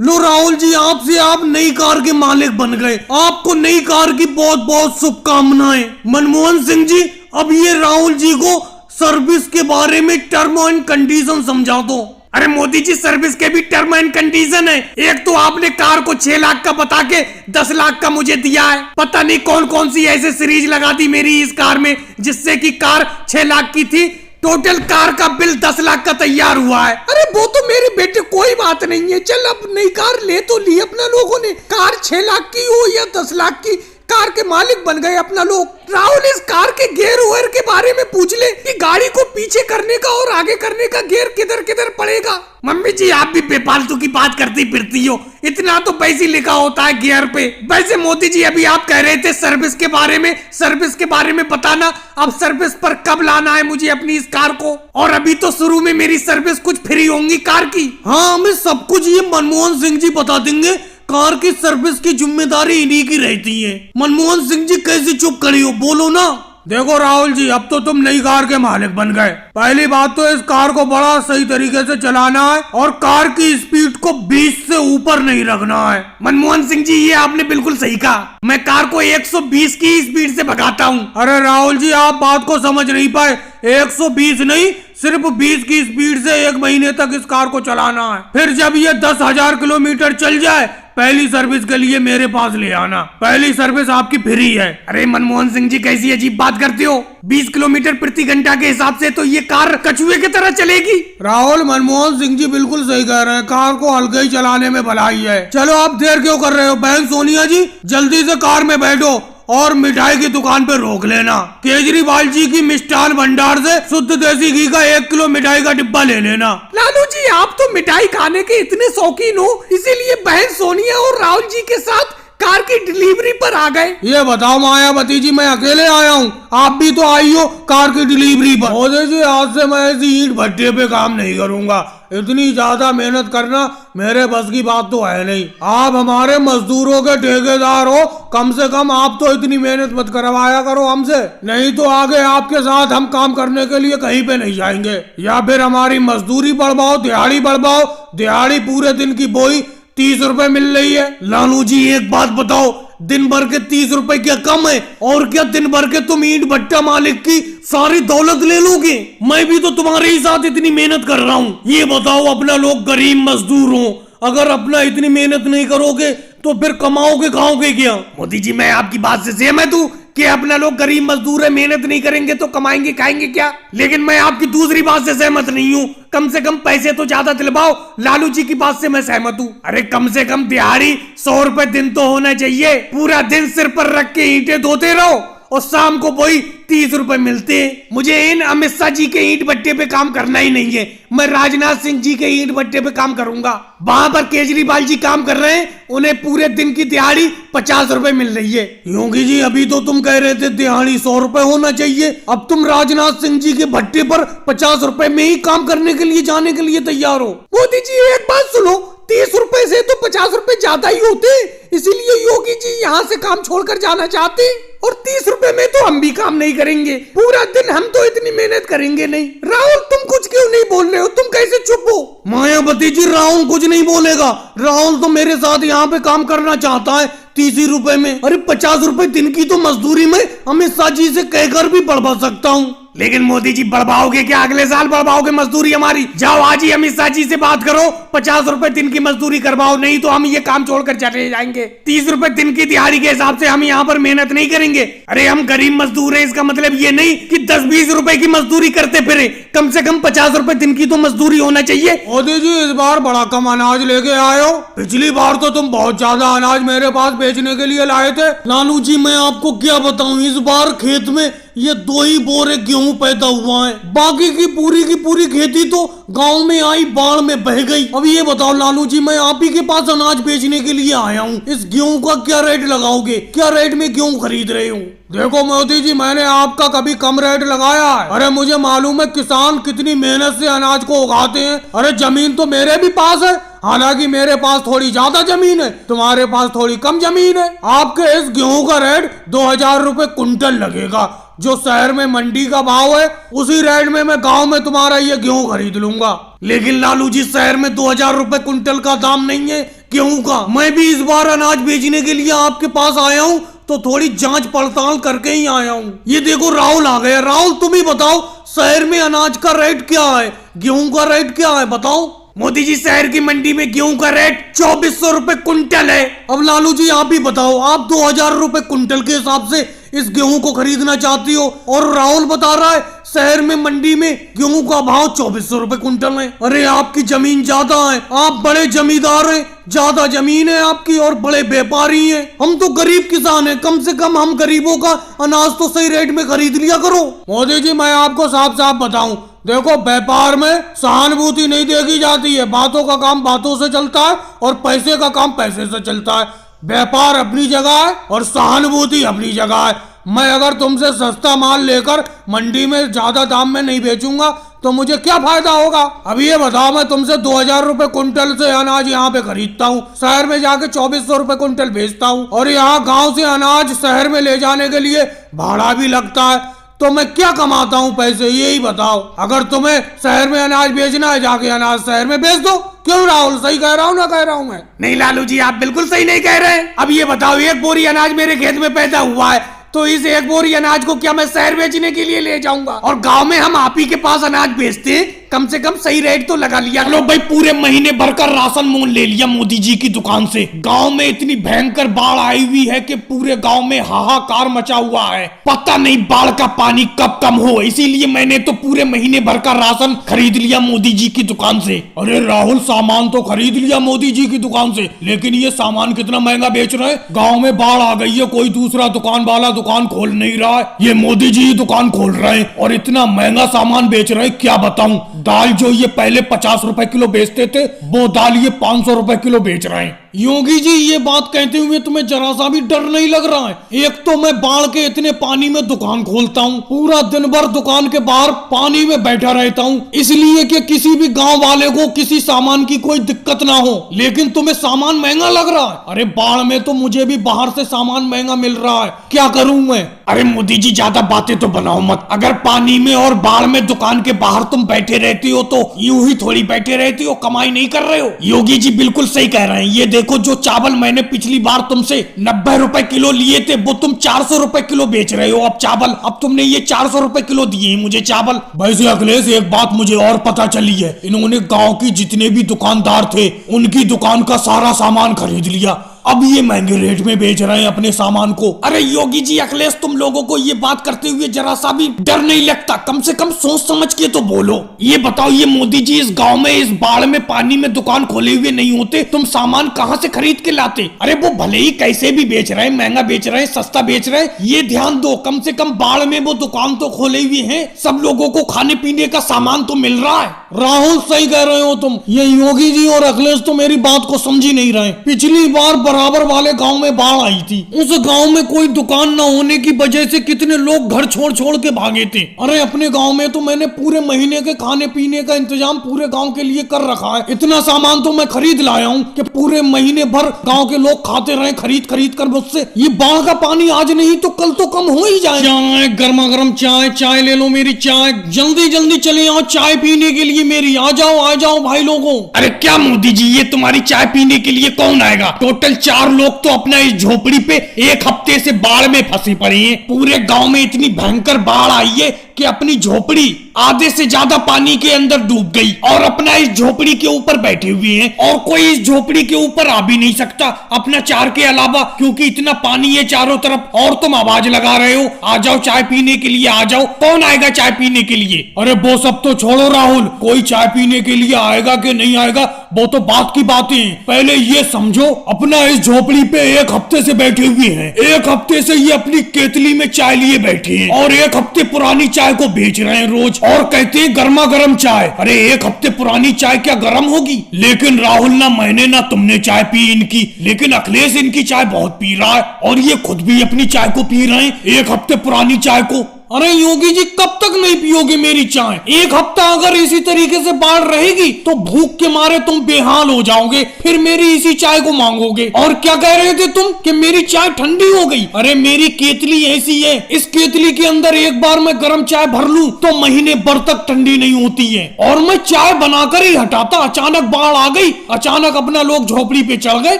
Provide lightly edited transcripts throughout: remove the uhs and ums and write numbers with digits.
लो राहुल जी, आपसे आप नई कार के मालिक बन गए। आपको नई कार की बहुत बहुत शुभकामनाएं। मनमोहन सिंह जी, अब ये राहुल जी को सर्विस के बारे में टर्म एंड कंडीशन समझा दो। अरे मोदी जी, सर्विस के भी टर्म एंड कंडीशन है। एक तो आपने कार को 6 लाख का बता के 10 लाख का मुझे दिया है। पता नहीं कौन कौन सी ऐसे सीरीज लगा दी मेरी इस कार में जिससे कि कार 6 लाख की थी। टोटल कार का बिल 10 लाख का तैयार हुआ है। अरे वो तो मेरे बेटे कोई बात नहीं है, चल अब नई कार ले तो ली अपना लोगों ने। कार 6 लाख की हो या 10 लाख की, कार के मालिक बन गए अपना लोग। राहुल, इस कार के गियर वेयर के बारे में पूछ ले कि गाड़ी को पीछे करने का और आगे करने का गियर किधर किधर पड़ेगा। मम्मी जी, आप भी बेफालतू की बात करती फिरती हो। इतना तो पैसे लिखा होता है गियर पे। वैसे मोदी जी, अभी आप कह रहे थे सर्विस के बारे में, सर्विस के बारे में बताना। अब सर्विस पर कब लाना है मुझे अपनी इस कार को? और अभी तो शुरू में मेरी सर्विस कुछ फ्री होंगी कार की। हाँ, हमें सब कुछ ये मनमोहन सिंह जी बता देंगे। कार की सर्विस की जिम्मेदारी इन्हीं की रहती है। मनमोहन सिंह जी, कैसे चुप खड़ी हो, बोलो ना। देखो राहुल जी, अब तो तुम नई कार के मालिक बन गए। पहली बात तो इस कार को बड़ा सही तरीके से चलाना है और कार की स्पीड को 20 से ऊपर नहीं रखना है। मनमोहन सिंह जी, ये आपने बिल्कुल सही कहा। मैं कार को 120 की स्पीड से भगाता हूँ। अरे राहुल जी, आप बात को समझ नहीं पाए। 120 नहीं, सिर्फ 20 की स्पीड से 1 महीने तक इस कार को चलाना है। फिर जब ये 10,000 किलोमीटर चल जाए, पहली सर्विस के लिए मेरे पास ले आना। पहली सर्विस आपकी फ्री है। अरे मनमोहन सिंह जी, कैसी अजीब बात करते हो। 20 किलोमीटर प्रति घंटा के हिसाब से तो ये कार कछुए की तरह चलेगी। राहुल, मनमोहन सिंह जी बिल्कुल सही कह रहे हैं। कार को हल्के ही चलाने में भलाई है। चलो, आप देर क्यों कर रहे हो? बहन सोनिया जी, जल्दी से कार में बैठो और मिठाई की दुकान पे रोक लेना। केजरीवाल जी की मिष्ठान भंडार से शुद्ध देसी घी का 1 किलो मिठाई का डिब्बा ले लेना। लालू जी, आप तो मिठाई खाने के इतने शौकीन हो, इसीलिए बहन सोनिया और राहुल जी के साथ कार की डिलीवरी पर आ गए। ये बताओ मायावती जी, मैं अकेले आया हूँ, आप भी तो आई हो कार की डिलीवरी पर। मोदी जी, आज से मैं ऐसी ईंट भट्टे पे काम नहीं करूँगा। इतनी ज्यादा मेहनत करना मेरे बस की बात तो है नहीं। आप हमारे मजदूरों के ठेकेदार हो, कम से कम आप तो इतनी मेहनत मत करवाया करो हमसे। नहीं तो आगे आपके साथ हम काम करने के लिए कहीं पे नहीं जाएंगे। या फिर हमारी मजदूरी बढ़वाओ, दिहाड़ी बढ़वाओ। दिहाड़ी पूरे दिन की बोई 30 रुपए मिल रही है। लालू जी, एक बात बताओ, दिन भर के 30 रुपए क्या कम है? और क्या दिन भर के तुम ईंट भट्टा मालिक की सारी दौलत ले लोगे? मैं भी तो तुम्हारे ही साथ इतनी मेहनत कर रहा हूँ। ये बताओ, अपना लोग गरीब मजदूर हो, अगर अपना इतनी मेहनत नहीं करोगे तो फिर कमाओगे खाओगे क्या? मोदी जी, मैं आपकी बात से सहमत हूँ कि अपना लोग गरीब मजदूर है, मेहनत नहीं करेंगे तो कमाएंगे खाएंगे क्या। लेकिन मैं आपकी दूसरी बात से सहमत नहीं हूँ। कम से कम पैसे तो ज्यादा दिलवाओ। लालू जी की बात से मैं सहमत हूँ। अरे कम से कम दिहाड़ी 100 रुपए दिन तो होना चाहिए। पूरा दिन सिर पर रख के ईंटें धोते रहो और शाम को वही 30 रुपए मिलते हैं। मुझे इन अमित शाह जी के ईंट भट्टे पे काम करना ही नहीं है। मैं राजनाथ सिंह जी के ईंट भट्टे पे काम करूंगा। वहां पर केजरीवाल जी काम कर रहे हैं, उन्हें पूरे दिन की दिहाड़ी 50 रुपए मिल रही है। योगी जी, अभी तो तुम कह रहे थे दिहाड़ी 100 रुपए होना चाहिए, अब तुम राजनाथ सिंह जी के भट्टे पर 50 रुपए में ही काम करने के लिए जाने के लिए तैयार हो। मोदी जी, एक बात सुनो, 30 रुपए से तो 50 रुपए ज्यादा ही होते, इसीलिए योगी जी यहाँ से काम छोड़कर जाना चाहते। और 30 रुपए में तो हम भी काम नहीं करेंगे, पूरा दिन हम तो इतनी मेहनत करेंगे नहीं। राहुल, तुम कुछ क्यों नहीं बोल रहे हो? तुम कैसे चुप हो? मायावती जी, राहुल कुछ नहीं बोलेगा। राहुल तो मेरे साथ यहाँ पे काम करना चाहता है 30 रुपए में। अरे 50 रुपए दिन की तो मजदूरी में अमित शाह जी से कहकर भी बढ़वा सकता हूँ। लेकिन मोदी जी, बढ़वाओगे क्या? अगले साल बढ़वाओगे मजदूरी हमारी? जाओ आज ही अमित शाह जी से बात करो, 50 रुपए दिन की मजदूरी करवाओ, नहीं तो हम ये काम छोड़कर चले जाएंगे। 30 रुपए दिन की दिहाड़ी के हिसाब से हम यहाँ पर मेहनत नहीं करेंगे। अरे हम गरीब मजदूर हैं, इसका मतलब ये नहीं कि 10-20 रुपए की मजदूरी करते फिरे। कम से कम 50 रुपए दिन की तो मजदूरी होना चाहिए। मोदी जी, इस बार बड़ा कम अनाज लेके आए हो। पिछली बार तो तुम बहुत ज्यादा अनाज मेरे पास बेचने के लिए लाए थे। लालू जी, मैं आपको क्या बताऊं, इस बार खेत में ये 2 ही बोरे गेहूं पैदा हुआ है, बाकी की पूरी खेती तो गांव में आई बाढ़ में बह गई। अब ये बताओ लालू जी, मैं आप ही के पास अनाज बेचने के लिए आया हूँ, इस गेहूं का क्या रेट लगाओगे? क्या रेट में गेहूं खरीद रहे हो? देखो मोदी जी, मैंने आपका कभी कम रेट लगाया है? अरे मुझे मालूम है किसान कितनी मेहनत से अनाज को उगाते हैं। अरे जमीन तो मेरे भी पास है, हालांकि मेरे पास थोड़ी ज्यादा जमीन है, तुम्हारे पास थोड़ी कम जमीन है। आपके इस गेहूं का रेट 2000 रुपए कुंटल लगेगा। जो शहर में मंडी का भाव है, उसी रेट में मैं गांव में तुम्हारा ये गेहूं खरीद लूंगा। लेकिन लालू जी, शहर में 2000 रुपए कुंटल का दाम नहीं है, गेहूं का। मैं भी इस बार अनाज बेचने के लिए आपके पास आया हूँ, तो थोड़ी जांच पड़ताल करके ही आया हूँ। ये देखो राहुल आ गया। राहुल तुम ही बताओ, शहर में अनाज का रेट क्या है, गेहूं का रेट क्या है, बताओ। मोदी जी, शहर की मंडी में गेहूं का रेट 2400 रुपए कुंटल है। अब लालू जी आप ही बताओ, आप 2000 रुपए कुंटल के हिसाब से इस गेहूं को खरीदना चाहती हो, और राहुल बता रहा है शहर में मंडी में गेहूं का भाव 2400 रुपए कुंटल है। अरे आपकी जमीन ज्यादा है, आप बड़े जमींदार हैं, ज्यादा जमीन है आपकी और बड़े व्यापारी हैं। हम तो गरीब किसान हैं, कम से कम हम गरीबों का अनाज तो सही रेट में खरीद लिया करो। मोदी जी मैं आपको साफ साफ बताऊं, देखो व्यापार में सहानुभूति नहीं देखी जाती है। बातों का काम बातों से चलता है और पैसे का काम पैसे से चलता है। व्यापार अपनी जगह है और सहानुभूति अपनी जगह है। मैं अगर तुमसे सस्ता माल लेकर मंडी में ज्यादा दाम में नहीं बेचूंगा तो मुझे क्या फायदा होगा। अब ये बताओ, मैं तुमसे 2000 रुपए कुंटल से अनाज यहाँ पे खरीदता हूँ, शहर में जाके 2400 रुपए कुंटल बेचता हूँ, और यहाँ गांव से अनाज शहर में ले जाने के लिए भाड़ा भी लगता है, तो मैं क्या कमाता हूँ पैसे, यही बताओ। अगर तुम्हें शहर में अनाज बेचना है, जाके अनाज शहर में बेच दो। क्यों राहुल, सही कह रहा हूँ ना कह रहा हूँ मैं? नहीं लालू जी, आप बिल्कुल सही नहीं कह रहे हैं। अब ये बताओ, एक बोरी अनाज मेरे खेत में पैदा हुआ है, तो इस एक बोरी अनाज को क्या मैं शहर बेचने के लिए ले जाऊंगा? और गांव में हम आप ही के पास अनाज बेचते हैं, कम से कम सही रेट तो लगा लिया। लो भाई, पूरे महीने भर का राशन मोल ले लिया मोदी जी की दुकान से। गांव में इतनी भयंकर बाढ़ आई हुई है कि पूरे गांव में हाहाकार मचा हुआ है। पता नहीं बाढ़ का पानी कब कम हो, इसीलिए मैंने तो पूरे महीने भर का राशन खरीद लिया मोदी जी की दुकान से। अरे राहुल, सामान तो खरीद लिया मोदी जी की दुकान से, लेकिन ये सामान कितना महंगा बेच रहे हैं। गाँव में बाढ़ आ गई है, कोई दूसरा दुकान वाला दुकान खोल नहीं रहा है, ये मोदी जी दुकान खोल रहे हैं और इतना महंगा सामान बेच रहे हैं, क्या बताऊं। दाल जो ये पहले 50 रुपए किलो बेचते थे, वो दाल ये 500 रुपए किलो बेच रहे हैं। योगी जी, ये बात कहते हुए तुम्हें जरा सा भी डर नहीं लग रहा है? एक तो मैं बाढ़ के इतने पानी में दुकान खोलता हूँ, पूरा दिन भर दुकान के बाहर पानी में बैठा रहता हूँ, इसलिए कि किसी भी गांव वाले को किसी सामान की कोई दिक्कत ना हो, लेकिन तुम्हें सामान महंगा लग रहा है। अरे बाढ़ में तो मुझे भी बाहर से सामान महंगा मिल रहा है, क्या करूं मैं? अरे मोदी जी, ज्यादा बातें तो बनाओ मत। अगर पानी में और बाढ़ में दुकान के बाहर तुम बैठे रहती हो तो यूं ही थोड़ी बैठे रहती हो, कमाई नहीं कर रहे हो। योगी जी बिल्कुल सही कह रहे हैं। ये देखो, जो चावल मैंने पिछली बार तुमसे 90 रुपए किलो लिए थे, वो तुम 400 रुपए किलो बेच रहे हो अब चावल। अब तुमने ये 400 रुपए किलो दिए मुझे चावल। वैसे अखिलेश, एक बात मुझे और पता चली है, इन्होंने गांव की जितने भी दुकानदार थे उनकी दुकान का सारा सामान खरीद लिया। अब ये महंगे रेट में बेच रहे हैं अपने सामान को। अरे योगी जी, अखिलेश, तुम लोगों को ये बात करते हुए जरा सा भी डर नहीं लगता? कम से कम सोच समझ के तो बोलो। ये बताओ, ये मोदी जी इस गांव में इस बाढ़ में पानी में दुकान खोले हुए नहीं होते, तुम सामान कहां से खरीद के लाते? अरे वो भले ही कैसे भी बेच रहे हैं, महंगा बेच रहे हैं, सस्ता बेच रहे हैं, ये ध्यान दो, कम से कम बाढ़ में वो दुकान तो खोले हुए हैं, सब लोगों को खाने पीने का सामान तो मिल रहा है। राहुल, सही कह रहे हो तुम। ये योगी जी और अखिलेश तो मेरी बात को समझ ही नहीं रहे। पिछली बार बराबर वाले गांव में बाढ़ आई थी, उस गांव में कोई दुकान न होने की वजह से कितने लोग घर छोड़ छोड़ के भागे थे। अरे अपने गांव में तो मैंने पूरे महीने के खाने पीने का इंतजाम पूरे गांव के लिए कर रखा है। इतना सामान तो मैं खरीद लाया हूँ कि पूरे महीने भर गांव के लोग खाते रहे खरीद खरीद कर मुझसे। ये बाढ़ का पानी आज नहीं तो कल तो कम हो ही जाए। चाय, गर्मा गर्म चाय, चाय ले लो मेरी चाय, जल्दी जल्दी चले आओ चाय पीने के लिए मेरी। आ जाओ भाई लोगों। अरे क्या मोदी जी, ये तुम्हारी चाय पीने के लिए कौन आएगा? टोटल 4 लोग तो अपना इस झोपड़ी पे एक हफ्ते से बाढ़ में फंसी पड़ी हैं। पूरे गांव में इतनी भयंकर बाढ़ आई है कि अपनी झोपड़ी आधे से ज्यादा पानी के अंदर डूब गई और अपना इस झोपड़ी के ऊपर बैठे हुए हैं, और कोई इस झोपड़ी के ऊपर आ भी नहीं सकता अपना चार के अलावा, क्योंकि इतना पानी है चारों तरफ। और तुम आवाज लगा रहे हो, आ जाओ चाय पीने के लिए, आ जाओ। कौन आएगा चाय पीने के लिए? अरे वो सब तो छोड़ो राहुल, कोई चाय पीने के लिए आएगा कि नहीं आएगा वो तो बात की बातें हैं। पहले ये समझो, अपना इस झोपड़ी पे एक हफ्ते से बैठे हुए हैं, एक हफ्ते से ये अपनी केतली में चाय लिए बैठे हैं और एक हफ्ते पुरानी चाय को बेच रहे हैं रोज, और कहते हैं गर्मा गर्म चाय। अरे एक हफ्ते पुरानी चाय क्या गर्म होगी? लेकिन राहुल, ना मैंने ना तुमने चाय पी इनकी, लेकिन अखिलेश इनकी चाय बहुत पी रहा है और ये खुद भी अपनी चाय को पी रहे हैं, एक हफ्ते पुरानी चाय को। अरे योगी जी कब तक नहीं पियोगे मेरी चाय? एक हफ्ता अगर इसी तरीके से बाढ़ रहेगी तो भूख के मारे तुम बेहाल हो जाओगे, फिर मेरी इसी चाय को मांगोगे। और क्या कह रहे थे तुम कि मेरी चाय ठंडी हो गई? अरे मेरी केतली ऐसी है, इस केतली के अंदर एक बार मैं गर्म चाय भर लूं तो महीने भर तक ठंडी नहीं होती है। और मैं चाय बनाकर ही हटाता, अचानक बाढ़ आ गई, अचानक अपना लोग झोपड़ी पे चढ़ गए,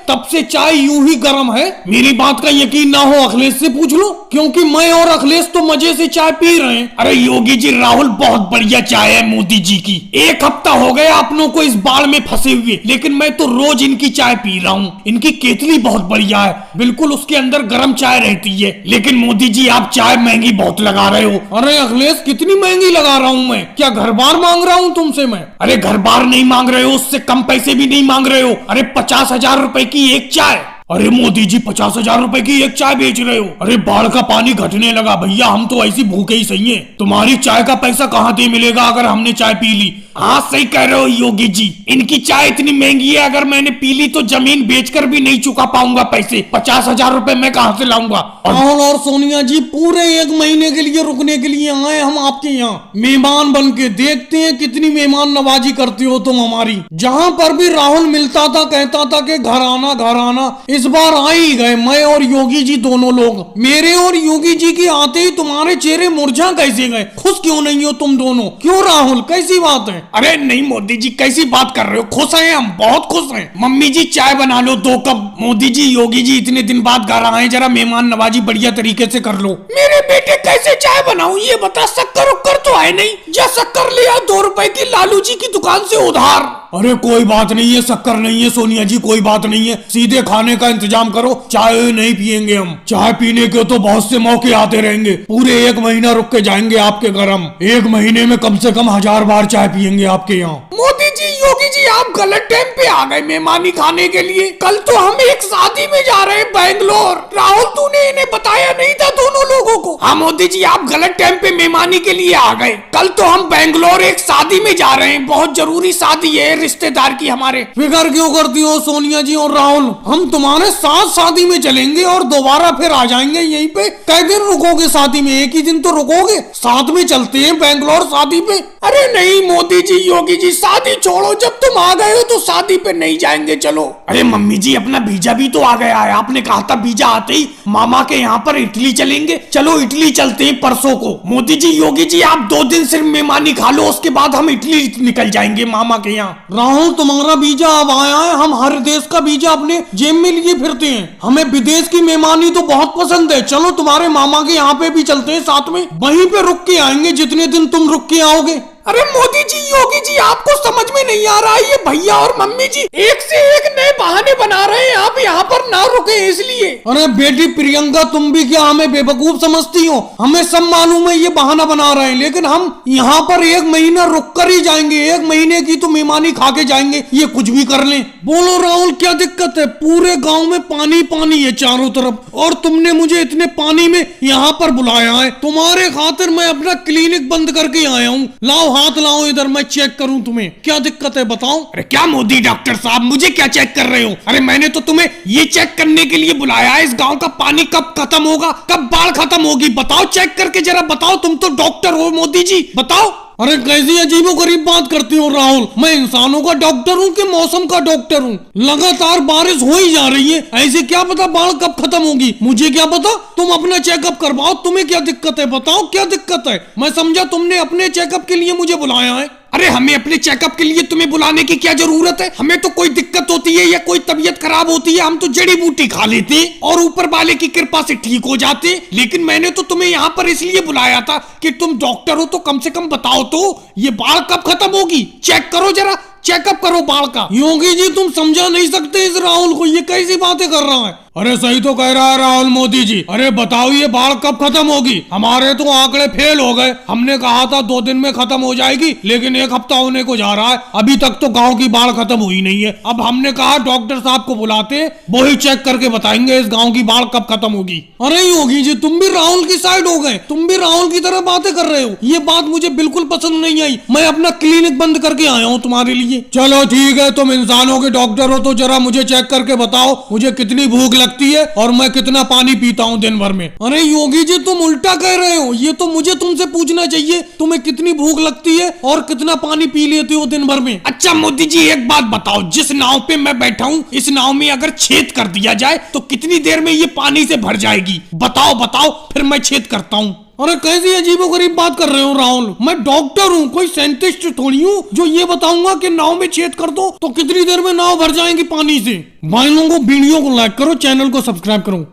तब से चाय यूं ही गर्म है। मेरी बात का यकीन ना हो अखिलेश से पूछ लो, क्योंकि मैं और अखिलेश तो मजे से चाय पी रहे हैं। अरे योगी जी राहुल बहुत बढ़िया चाय है मोदी जी की। एक हफ्ता हो गया अपनों को इस बाढ़ में फंसे हुए, लेकिन मैं तो रोज इनकी चाय पी रहा हूँ। इनकी केतली बहुत बढ़िया है, बिल्कुल उसके अंदर गर्म चाय रहती है। लेकिन मोदी जी आप चाय महंगी बहुत लगा रहे हो। अरे अखिलेश कितनी महंगी लगा रहा हूँ मैं? क्या घर बार मांग रहा हूँ तुमसे मैं? अरे घर बार नहीं मांग रहे हो, उससे कम पैसे भी नहीं मांग रहे हो। अरे 50,000 रुपए की एक चाय। अरे मोदी जी 50,000 रुपए की एक चाय बेच रहे हो? अरे बाढ़ का पानी घटने लगा भैया, हम तो ऐसी भूखे ही सही हैं। तुम्हारी चाय का पैसा कहाँ दे मिलेगा अगर हमने चाय पी ली? हाँ सही कह रहे हो योगी जी, इनकी चाय इतनी महंगी है, अगर मैंने पी ली तो जमीन बेचकर भी नहीं चुका पाऊंगा पैसे। 50,000 रुपए मैं कहाँ से लाऊंगा? राहुल और सोनिया जी पूरे एक महीने के लिए रुकने के लिए आए हम आपके यहाँ मेहमान बन के। देखते हैं कितनी मेहमान नवाजी करती हो तुम हमारी। जहाँ पर भी राहुल मिलता था कहता था कि घर आना घर आना। इस बार आ ही गए मैं और योगी जी दोनों लोग। मेरे और योगी जी के आते ही तुम्हारे चेहरे मुरझा कैसे गए? खुश क्यों नहीं हो तुम दोनों? क्यों राहुल कैसी बात है? अरे नहीं मोदी जी कैसी बात कर रहे हो, खुश हैं हम, बहुत खुश हैं। मम्मी जी चाय बना लो 2 कप। मोदी जी योगी जी इतने दिन बाद घर आए, जरा मेहमान नवाजी बढ़िया तरीके से कर लो। मेरे बेटे कैसे चाय बनाऊं ये बता, शक्कर उक्कर तो है नहीं? जा शक्कर ले आ 2 रुपए की लालू जी की दुकान से उधार। अरे कोई बात नहीं है, शक्कर नहीं है सोनिया जी, कोई बात नहीं है, सीधे खाने का इंतजाम करो, चाय नहीं पियेंगे हम। चाय पीने के तो बहुत से मौके आते रहेंगे, पूरे 1 महीना रुक के जाएंगे आपके घर हम। 1 महीने में कम से कम 1000 बार चाय पियेंगे आपके यहाँ। मोदी जी योगी जी आप गलत टाइम पे आ गए मेहमानी खाने के लिए। कल तो हम एक शादी में जा रहे हैं बैंगलोर। राहुल तूने इन्हें बताया नहीं था दोनों लोगों को? हाँ मोदी जी आप गलत टाइम पे मेहमानी के लिए आ गए। कल तो हम बैंगलोर एक शादी में जा रहे हैं, बहुत जरूरी शादी है रिश्तेदार की हमारे। फिक्र क्यों करती हो सोनिया जी और राहुल, हम तुम्हारे साथ शादी में चलेंगे और दोबारा फिर आ जाएंगे यहीं पे। कई दिन रुकोगे शादी में? एक ही दिन तो रुकोगे, साथ में चलते हैं बैंगलोर शादी पे। अरे नहीं मोदी जी योगी जी शादी छोड़ो, जब तुम आ गए हो तो शादी पे नहीं जाएंगे चलो। अरे मम्मी जी अपना वीजा भी तो आ गया है, आपने कहा था वीजा आते ही मामा के यहाँ पर इटली चलेंगे। चलो इटली चलते हैं परसों को। मोदी जी योगी जी आप 2 दिन सिर्फ मेहमानी खा लो, उसके बाद हम इटली निकल जाएंगे मामा के यहाँ। राहुल तुम्हारा वीजा अब आया है, हम हर देश का वीजा अपने जेब में लिए फिरते हैं। हमें विदेश की मेहमानी तो बहुत पसंद है, चलो तुम्हारे मामा के यहाँ पे भी चलते हैं साथ में, वहीं पे रुक के आएंगे जितने दिन तुम रुक के आओगे। अरे मोदी जी योगी जी आपको समझ में नहीं आ रहा है, ये भैया और मम्मी जी एक से एक नए बहाने बना रहे हैं, आप यहाँ पर ना रुके इसलिए। अरे बेटी प्रियंका तुम भी क्या हमें बेवकूफ समझती हो? हमें सब मालूम है ये बहाना बना रहे हैं, लेकिन हम यहाँ पर 1 महीना रुक कर ही जाएंगे। 1 महीने की तो मेहमानी खा के जाएंगे, ये कुछ भी कर लें। बोलो राहुल क्या दिक्कत है? पूरे गाँव में पानी पानी है चारों तरफ, और तुमने मुझे इतने पानी में यहाँ पर बुलाया है। तुम्हारे खातिर मैं अपना क्लिनिक बंद करके आया हूँ। लाओ हाथ लाओ इधर, मैं चेक करूं तुम्हें क्या दिक्कत है बताओ। अरे क्या मोदी डॉक्टर साहब मुझे क्या चेक कर रहे हो? अरे मैंने तो तुम्हें ये चेक करने के लिए बुलाया है, इस गांव का पानी कब खत्म होगा, कब बाढ़ खत्म होगी, बताओ चेक करके जरा बताओ। तुम तो डॉक्टर हो मोदी जी, बताओ। अरे कैसी अजीबो गरीब बात करती हो राहुल, मैं इंसानों का डॉक्टर हूँ कि मौसम का डॉक्टर हूँ? लगातार बारिश हो ही जा रही है, ऐसे क्या पता बाढ़ कब खत्म होगी, मुझे क्या पता। तुम अपना चेकअप करवाओ, तुम्हें क्या दिक्कत है बताओ, क्या दिक्कत है? मैं समझा तुमने अपने चेकअप के लिए मुझे बुलाया है। अरे हमें अपने चेकअप के लिए तुम्हें बुलाने की क्या जरूरत है? हमें तो कोई दिक्कत होती है या कोई तबीयत खराब होती है हम तो जड़ी बूटी खा लेते और ऊपर वाले की कृपा से ठीक हो जाते। लेकिन मैंने तो तुम्हें यहाँ पर इसलिए बुलाया था कि तुम डॉक्टर हो तो कम से कम बताओ तो ये बाढ़ कब खत्म होगी, चेक करो जरा, चेकअप करो बाढ़ का। योगी जी तुम समझा नहीं सकते इस राहुल को, ये कैसी बातें कर रहा है? अरे सही तो कह रहा है राहुल मोदी जी। अरे बताओ ये बाढ़ कब खत्म होगी? हमारे तो आंकड़े फेल हो गए, हमने कहा था 2 दिन में खत्म हो जाएगी, लेकिन 1 हफ्ता होने को जा रहा है, अभी तक तो गांव की बाढ़ खत्म हुई नहीं है। अब हमने कहा डॉक्टर साहब को बुलाते, वो ही चेक करके बताएंगे इस गाँव की बाढ़ कब खत्म होगी। अरे योगी जी तुम भी राहुल की साइड हो गए, तुम भी राहुल की तरह बातें कर रहे हो, ये बात मुझे बिल्कुल पसंद नहीं आई। मैं अपना क्लिनिक बंद करके आया हूँ तुम्हारे लिए। लिए। चलो ठीक है, तुम इंसानों के डॉक्टर हो तो जरा मुझे चेक करके बताओ मुझे कितनी भूख लगती है और मैं कितना पानी पीता हूँ दिन भर में। अरे योगी जी तुम उल्टा कह रहे हो, ये तो मुझे तुमसे पूछना चाहिए तुम्हें कितनी भूख लगती है और कितना पानी पी लेते हो दिन भर में। अच्छा मोदी जी एक बात बताओ, जिस नाव पे मैं बैठा हूँ इस नाव में अगर छेद कर दिया जाए तो कितनी देर में ये पानी से भर जाएगी? बताओ बताओ, फिर मैं छेद करता हूँ। अरे कैसी अजीबोगरीब बात कर रहे हो राहुल, मैं डॉक्टर हूँ कोई साइंटिस्ट थोड़ी हूँ जो ये बताऊंगा कि नाव में छेद कर दो तो कितनी देर में नाव भर जाएगी पानी से। भाई लोगों को वीडियो को लाइक करो, चैनल को सब्सक्राइब करो।